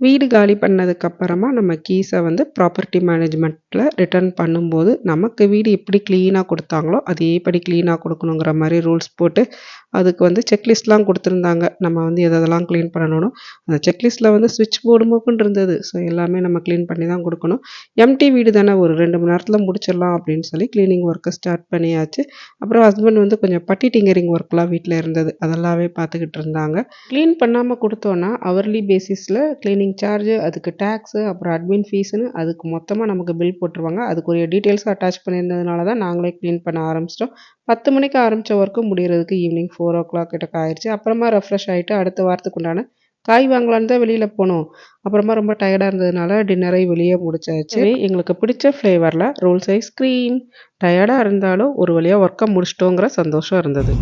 வீடு காலி பண்ணதுக்கு அப்புறமா நம்ம கீஸை வந்து ப்ராப்பர்ட்டி மேனேஜ்மெண்ட்டில் ரிட்டர்ன் பண்ணும்போது நமக்கு வீடு எப்படி க்ளீனாக கொடுத்தாங்களோ அதேபடி க்ளீனாக கொடுக்கணுங்கிற மாதிரி ரூல்ஸ் போட்டு அதுக்கு வந்து செக்லிஸ்ட்லாம் கொடுத்துருந்தாங்க. நம்ம வந்து எதெல்லாம் க்ளீன் பண்ணணும் அந்த செக்லிஸ்ட்டில் வந்து ஸ்விட்ச் போர்டு மூக்குன்னு இருந்தது. ஸோ எல்லாமே நம்ம க்ளீன் பண்ணி தான் கொடுக்கணும். எம்டி வீடு தானே ஒரு 2 மணி நேரத்தில் முடிச்சிடலாம் அப்படின்னு சொல்லி க்ளீனிங் ஒர்க்கை ஸ்டார்ட் பண்ணியாச்சு. அப்புறம் ஹஸ்பண்ட் வந்து கொஞ்சம் பட்டி டிங்கரிங் ஒர்க்லாம் வீட்டில் இருந்தது. அதெல்லாமே பார்த்துக்கிட்டு இருந்தாங்க. க்ளீன் பண்ணாமல் கொடுத்தோன்னா அவர்லி பேசிஸில் க்ளீனிங் சார்ஜ், அதுக்கு டேக்ஸு, அப்புறம் அட்மின் ஃபீஸ்னு அதுக்கு மொத்தமாக நமக்கு பில் போட்டுருவாங்க. அதுக்குரிய டீட்டெயில்ஸும் அட்டாச் பண்ணியிருந்ததுனால தான் நாங்களே க்ளீன் பண்ண ஆரம்பிச்சிட்டோம். 10 மணிக்கு ஆரம்பித்த ஒர்க்கு முடிகிறதுக்கு ஈவினிங் 4:00 கிட்டக்க ஆயிடுச்சு. அப்புறமா ரெஃப்ரெஷ் ஆகிட்டு அடுத்த வாரத்துக்கு உண்டான காய் வாங்கலான்னு தான் வெளியில் போனோம். அப்புறமா ரொம்ப டயர்டாக இருந்ததுனால டின்னரை வெளியே முடிச்சாச்சு. எங்களுக்கு பிடிச்ச ஃப்ளேவரில் ரோல்ஸ் ஐஸ்கிரீம். டயர்டாக இருந்தாலும் ஒரு வழியாக ஒர்க்கை முடிச்சிட்டோங்கிற சந்தோஷம் இருந்தது.